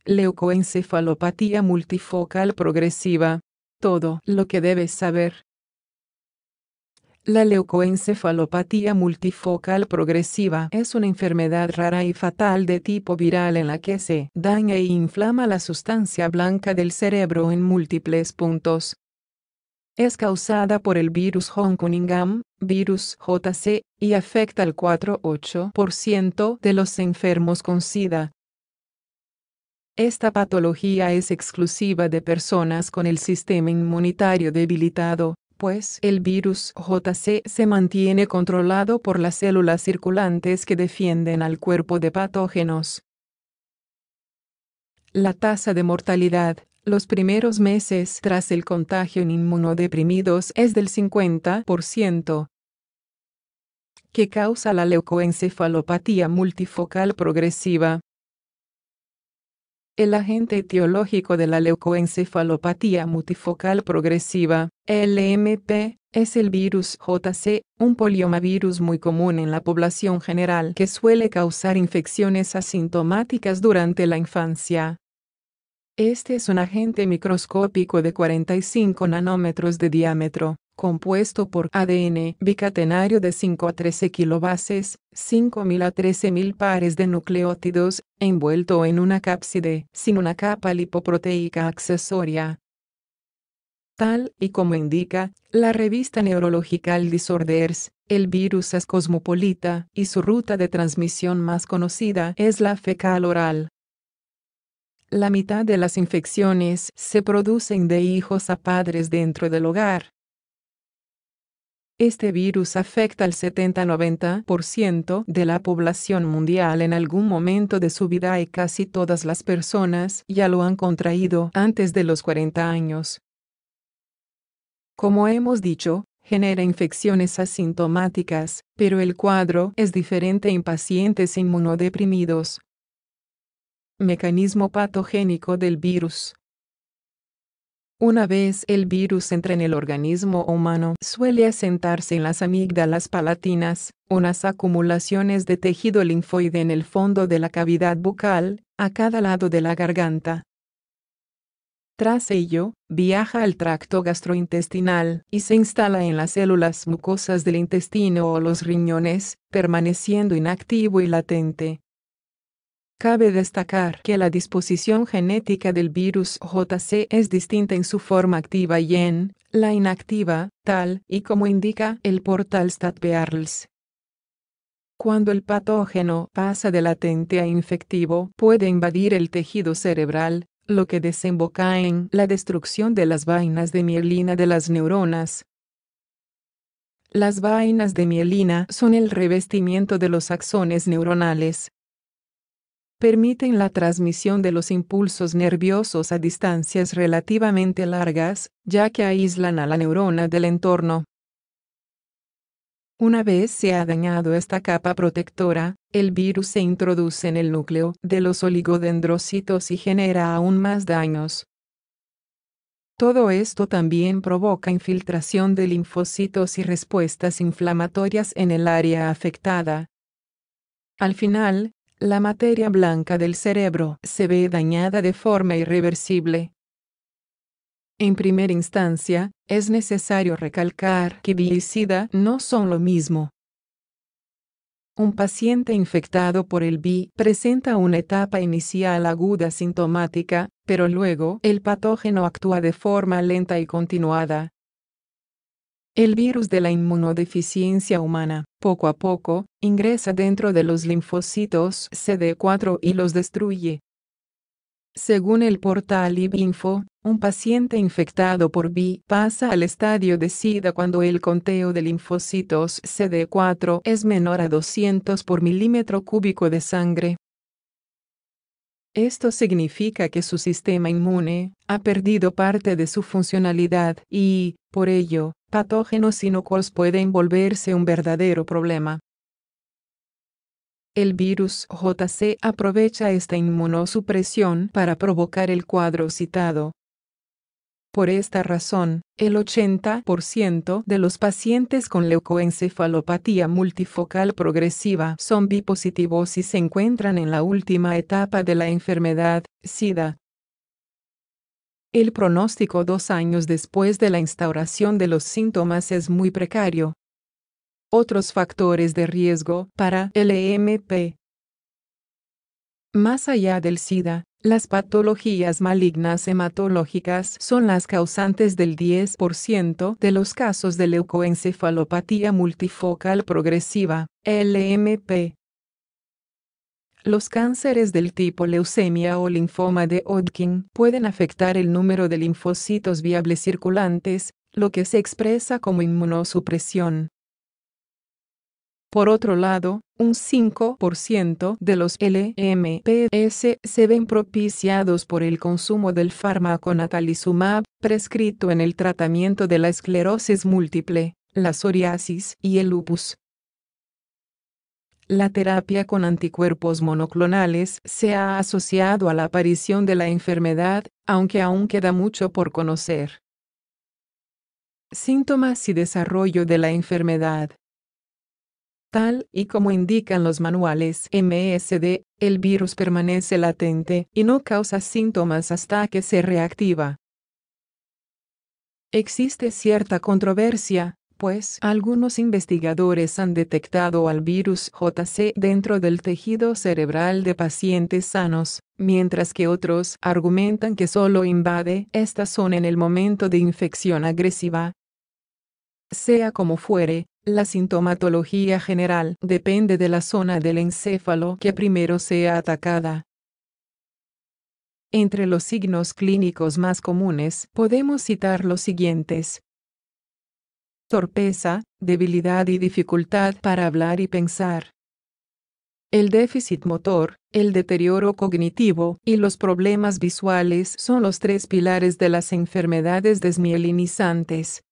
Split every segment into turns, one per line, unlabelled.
Leucoencefalopatía multifocal progresiva. Todo lo que debes saber. La leucoencefalopatía multifocal progresiva es una enfermedad rara y fatal de tipo viral en la que se daña e inflama la sustancia blanca del cerebro en múltiples puntos. Es causada por el virus Hong-Cunningham, virus JC, y afecta al 4,8% de los enfermos con SIDA. Esta patología es exclusiva de personas con el sistema inmunitario debilitado, pues el virus JC se mantiene controlado por las células circulantes que defienden al cuerpo de patógenos. La tasa de mortalidad, los primeros meses tras el contagio en inmunodeprimidos es del 50%. ¿Qué causa la leucoencefalopatía multifocal progresiva? El agente etiológico de la leucoencefalopatía multifocal progresiva, LMP, es el virus JC, un poliomavirus muy común en la población general que suele causar infecciones asintomáticas durante la infancia. Este es un agente microscópico de 45 nanómetros de diámetro, compuesto por ADN bicatenario de 5 a 13 kilobases, 5.000 a 13.000 pares de nucleótidos, envuelto en una cápside, sin una capa lipoproteica accesoria. Tal y como indica la revista Neurological Disorders, el virus es cosmopolita y su ruta de transmisión más conocida es la fecal oral. La mitad de las infecciones se producen de hijos a padres dentro del hogar. Este virus afecta al 70-90% de la población mundial en algún momento de su vida y casi todas las personas ya lo han contraído antes de los 40 años. Como hemos dicho, genera infecciones asintomáticas, pero el cuadro es diferente en pacientes inmunodeprimidos. Mecanismo patogénico del virus. Una vez el virus entra en el organismo humano, suele asentarse en las amígdalas palatinas, unas acumulaciones de tejido linfoide en el fondo de la cavidad bucal, a cada lado de la garganta. Tras ello, viaja al tracto gastrointestinal y se instala en las células mucosas del intestino o los riñones, permaneciendo inactivo y latente. Cabe destacar que la disposición genética del virus JC es distinta en su forma activa y en la inactiva, tal y como indica el portal StatBearls. Cuando el patógeno pasa de latente a infectivo, puede invadir el tejido cerebral, lo que desemboca en la destrucción de las vainas de mielina de las neuronas. Las vainas de mielina son el revestimiento de los axones neuronales. Permiten la transmisión de los impulsos nerviosos a distancias relativamente largas, ya que aíslan a la neurona del entorno. Una vez se ha dañado esta capa protectora, el virus se introduce en el núcleo de los oligodendrocitos y genera aún más daños. Todo esto también provoca infiltración de linfocitos y respuestas inflamatorias en el área afectada. Al final, la materia blanca del cerebro se ve dañada de forma irreversible. En primera instancia, es necesario recalcar que VIH y SIDA no son lo mismo. Un paciente infectado por el VIH presenta una etapa inicial aguda sintomática, pero luego el patógeno actúa de forma lenta y continuada. El virus de la inmunodeficiencia humana, poco a poco, ingresa dentro de los linfocitos CD4 y los destruye. Según el portal IBInfo, un paciente infectado por VIH pasa al estadio de SIDA cuando el conteo de linfocitos CD4 es menor a 200 por milímetro cúbico de sangre. Esto significa que su sistema inmune ha perdido parte de su funcionalidad y, por ello, patógenos inocuos pueden volverse un verdadero problema. El virus JC aprovecha esta inmunosupresión para provocar el cuadro citado. Por esta razón, el 80% de los pacientes con leucoencefalopatía multifocal progresiva son bipositivos y se encuentran en la última etapa de la enfermedad, SIDA. El pronóstico 2 años después de la instauración de los síntomas es muy precario. Otros factores de riesgo para LMP. Más allá del SIDA, las patologías malignas hematológicas son las causantes del 10% de los casos de leucoencefalopatía multifocal progresiva, LMP. Los cánceres del tipo leucemia o linfoma de Hodgkin pueden afectar el número de linfocitos viables circulantes, lo que se expresa como inmunosupresión. Por otro lado, un 5% de los LMPs se ven propiciados por el consumo del fármaco natalizumab, prescrito en el tratamiento de la esclerosis múltiple, la psoriasis y el lupus. La terapia con anticuerpos monoclonales se ha asociado a la aparición de la enfermedad, aunque aún queda mucho por conocer. Síntomas y desarrollo de la enfermedad. Tal y como indican los manuales MSD, el virus permanece latente y no causa síntomas hasta que se reactiva. Existe cierta controversia, pues algunos investigadores han detectado al virus JC dentro del tejido cerebral de pacientes sanos, mientras que otros argumentan que solo invade esta zona en el momento de infección agresiva. Sea como fuere, la sintomatología general depende de la zona del encéfalo que primero sea atacada. Entre los signos clínicos más comunes podemos citar los siguientes: torpeza, debilidad y dificultad para hablar y pensar. El déficit motor, el deterioro cognitivo y los problemas visuales son los 3 pilares de las enfermedades desmielinizantes.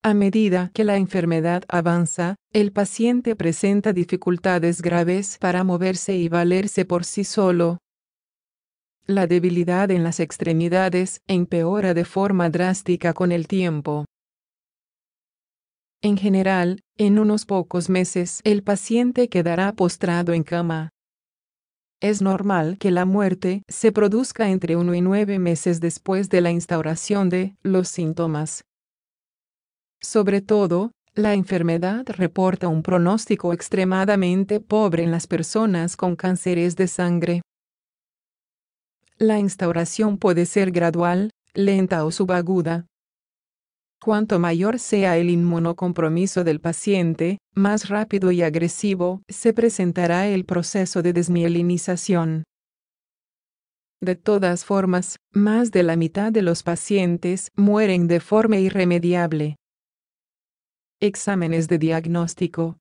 A medida que la enfermedad avanza, el paciente presenta dificultades graves para moverse y valerse por sí solo. La debilidad en las extremidades empeora de forma drástica con el tiempo. En general, en unos pocos meses el paciente quedará postrado en cama. Es normal que la muerte se produzca entre 1 y 9 meses después de la instauración de los síntomas. Sobre todo, la enfermedad reporta un pronóstico extremadamente pobre en las personas con cánceres de sangre. La instauración puede ser gradual, lenta o subaguda. Cuanto mayor sea el inmunocompromiso del paciente, más rápido y agresivo se presentará el proceso de desmielinización. De todas formas, más de la mitad de los pacientes mueren de forma irremediable. Exámenes de diagnóstico.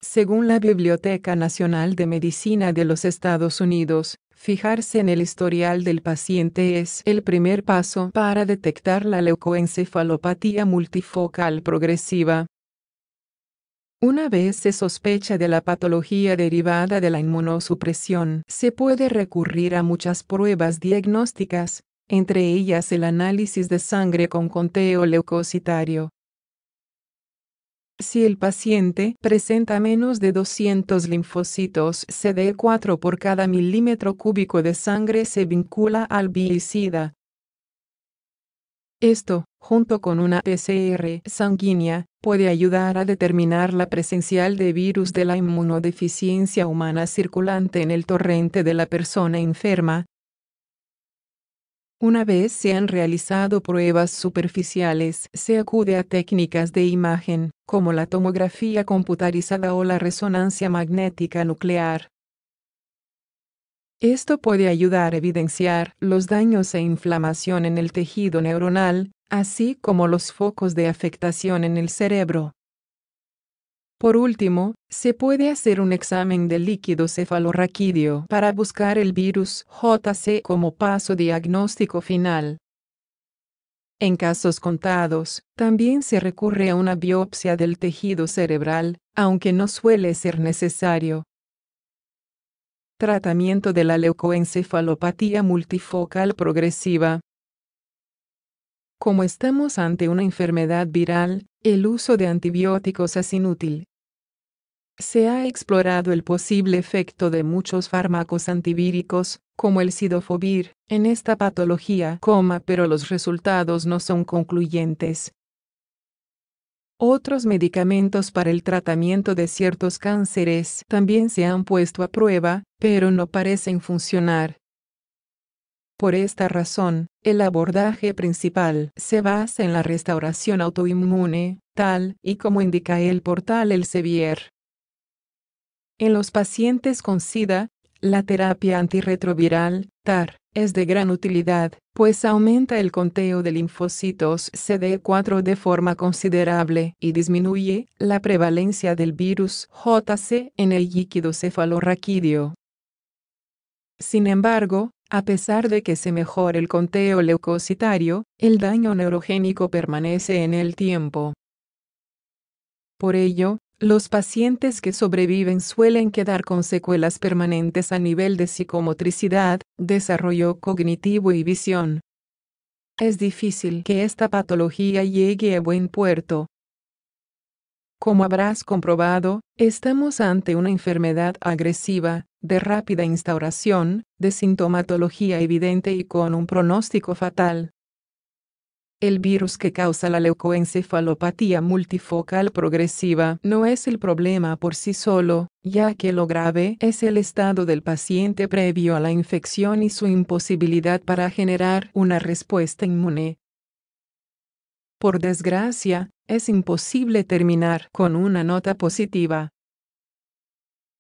Según la Biblioteca Nacional de Medicina de los Estados Unidos, fijarse en el historial del paciente es el primer paso para detectar la leucoencefalopatía multifocal progresiva. Una vez se sospecha de la patología derivada de la inmunosupresión, se puede recurrir a muchas pruebas diagnósticas, entre ellas el análisis de sangre con conteo leucocitario. Si el paciente presenta menos de 200 linfocitos CD4 por cada milímetro cúbico de sangre, se vincula al VIH-Sida. Esto, junto con una PCR sanguínea, puede ayudar a determinar la presencia de virus de la inmunodeficiencia humana circulante en el torrente de la persona enferma. Una vez se han realizado pruebas superficiales, se acude a técnicas de imagen, como la tomografía computarizada o la resonancia magnética nuclear. Esto puede ayudar a evidenciar los daños e inflamación en el tejido neuronal, así como los focos de afectación en el cerebro. Por último, se puede hacer un examen de líquido cefalorraquídeo para buscar el virus JC como paso diagnóstico final. En casos contados, también se recurre a una biopsia del tejido cerebral, aunque no suele ser necesario. Tratamiento de la leucoencefalopatía multifocal progresiva. Como estamos ante una enfermedad viral, el uso de antibióticos es inútil. Se ha explorado el posible efecto de muchos fármacos antivíricos, como el cidofovir, en esta patología, pero los resultados no son concluyentes. Otros medicamentos para el tratamiento de ciertos cánceres también se han puesto a prueba, pero no parecen funcionar. Por esta razón, el abordaje principal se basa en la restauración autoinmune, tal y como indica el portal Elsevier. En los pacientes con SIDA, la terapia antirretroviral, TAR, es de gran utilidad, pues aumenta el conteo de linfocitos CD4 de forma considerable y disminuye la prevalencia del virus JC en el líquido cefalorraquídeo. Sin embargo, a pesar de que se mejore el conteo leucocitario, el daño neurogénico permanece en el tiempo. Por ello, los pacientes que sobreviven suelen quedar con secuelas permanentes a nivel de psicomotricidad, desarrollo cognitivo y visión. Es difícil que esta patología llegue a buen puerto. Como habrás comprobado, estamos ante una enfermedad agresiva, de rápida instauración, de sintomatología evidente y con un pronóstico fatal. El virus que causa la leucoencefalopatía multifocal progresiva no es el problema por sí solo, ya que lo grave es el estado del paciente previo a la infección y su imposibilidad para generar una respuesta inmune. Por desgracia, es imposible terminar con una nota positiva.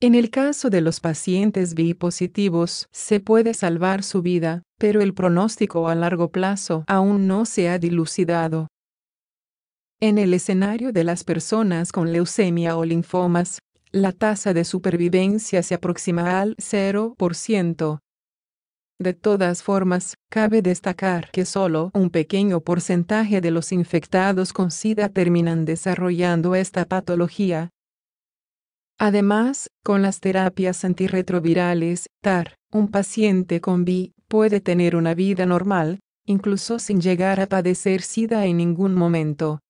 En el caso de los pacientes VI positivos, se puede salvar su vida, pero el pronóstico a largo plazo aún no se ha dilucidado. En el escenario de las personas con leucemia o linfomas, la tasa de supervivencia se aproxima al 0%. De todas formas, cabe destacar que solo un pequeño porcentaje de los infectados con SIDA terminan desarrollando esta patología. Además, con las terapias antirretrovirales, TAR, un paciente con VI puede tener una vida normal, incluso sin llegar a padecer SIDA en ningún momento.